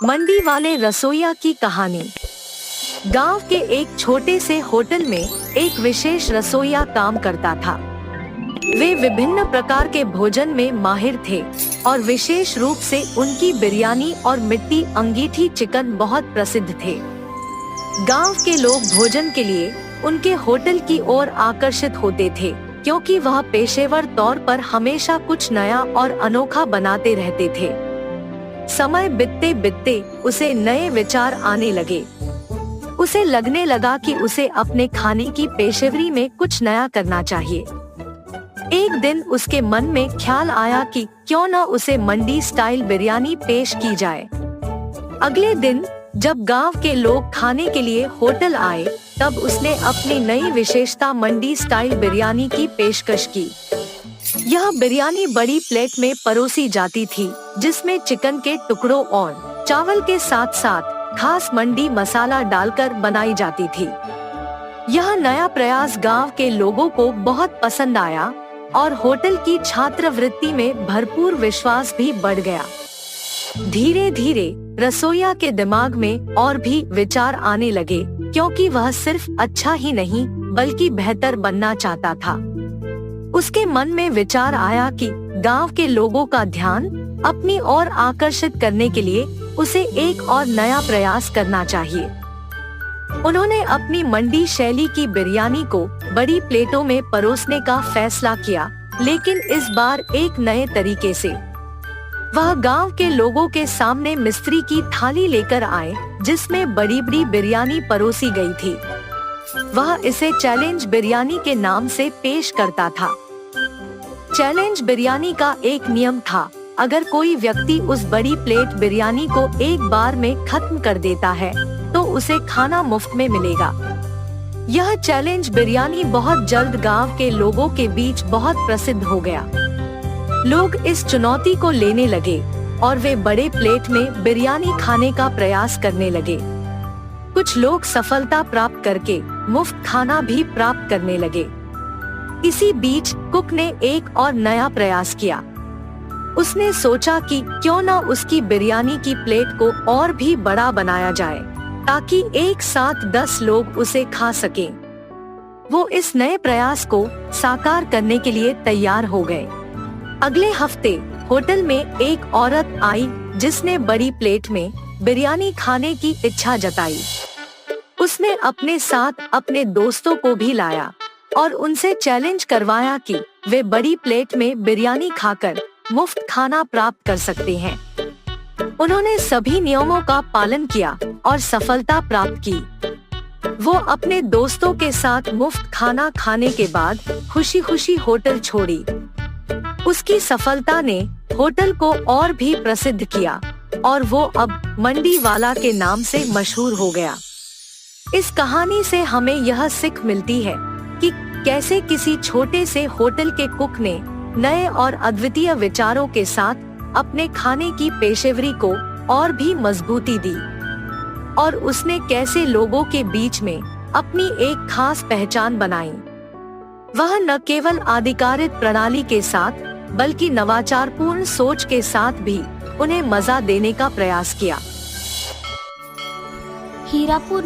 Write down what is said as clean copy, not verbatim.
मंडी वाले रसोइया की कहानी। गांव के एक छोटे से होटल में एक विशेष रसोइया काम करता था। वे विभिन्न प्रकार के भोजन में माहिर थे और विशेष रूप से उनकी बिरयानी और मिट्टी अंगीठी चिकन बहुत प्रसिद्ध थे। गांव के लोग भोजन के लिए उनके होटल की ओर आकर्षित होते थे, क्योंकि वह पेशेवर तौर पर हमेशा कुछ नया और अनोखा बनाते रहते थे। समय बीतते बीतते उसे नए विचार आने लगे। उसे लगने लगा कि उसे अपने खाने की पेशेवरी में कुछ नया करना चाहिए। एक दिन उसके मन में ख्याल आया कि क्यों न उसे मंडी स्टाइल बिरयानी पेश की जाए। अगले दिन जब गांव के लोग खाने के लिए होटल आए, तब उसने अपनी नई विशेषता मंडी स्टाइल बिरयानी की पेशकश की। यह बिरयानी बड़ी प्लेट में परोसी जाती थी, जिसमें चिकन के टुकड़ों और चावल के साथ साथ खास मंडी मसाला डालकर बनाई जाती थी। यह नया प्रयास गांव के लोगों को बहुत पसंद आया और होटल की छात्रवृत्ति में भरपूर विश्वास भी बढ़ गया। धीरे धीरे रसोइया के दिमाग में और भी विचार आने लगे, क्योंकि वह सिर्फ अच्छा ही नहीं बल्कि बेहतर बनना चाहता था। उसके मन में विचार आया कि गांव के लोगों का ध्यान अपनी ओर आकर्षित करने के लिए उसे एक और नया प्रयास करना चाहिए। उन्होंने अपनी मंडी शैली की बिरयानी को बड़ी प्लेटों में परोसने का फैसला किया, लेकिन इस बार एक नए तरीके से। वह गांव के लोगों के सामने मिस्त्री की थाली लेकर आए, जिसमें बड़ी बड़ी बिरयानी परोसी गई थी। वह इसे चैलेंज बिरयानी के नाम से पेश करता था। चैलेंज बिरयानी का एक नियम था, अगर कोई व्यक्ति उस बड़ी प्लेट बिरयानी को एक बार में खत्म कर देता है तो उसे खाना मुफ्त में मिलेगा। यह चैलेंज बिरयानी बहुत जल्द गांव के लोगों के बीच बहुत प्रसिद्ध हो गया। लोग इस चुनौती को लेने लगे और वे बड़े प्लेट में बिरयानी खाने का प्रयास करने लगे। कुछ लोग सफलता प्राप्त करके मुफ्त खाना भी प्राप्त करने लगे। इसी बीच कुक ने एक और नया प्रयास किया। उसने सोचा कि क्यों न उसकी बिरयानी की प्लेट को और भी बड़ा बनाया जाए, ताकि एक साथ 10 लोग उसे खा सकें। वो इस नए प्रयास को साकार करने के लिए तैयार हो गए। अगले हफ्ते होटल में एक औरत आई, जिसने बड़ी प्लेट में बिरयानी खाने की इच्छा जताई। उसने अपने साथ अपने दोस्तों को भी लाया और उनसे चैलेंज करवाया कि वे बड़ी प्लेट में बिरयानी खाकर मुफ्त खाना प्राप्त कर सकते हैं। उन्होंने सभी नियमों का पालन किया और सफलता प्राप्त की। वो अपने दोस्तों के साथ मुफ्त खाना खाने के बाद खुशी खुशी होटल छोड़ी। उसकी सफलता ने होटल को और भी प्रसिद्ध किया और वो अब मंडी वाला के नाम से मशहूर हो गया। इस कहानी से हमें यह सीख मिलती है कि कैसे किसी छोटे से होटल के कुक ने नए और अद्वितीय विचारों के साथ अपने खाने की पेशेवरी को और भी मजबूती दी, और उसने कैसे लोगों के बीच में अपनी एक खास पहचान बनाई। वह न केवल आधिकारिक प्रणाली के साथ बल्कि नवाचारपूर्ण सोच के साथ भी उन्हें मजा देने का प्रयास किया। हीरापुर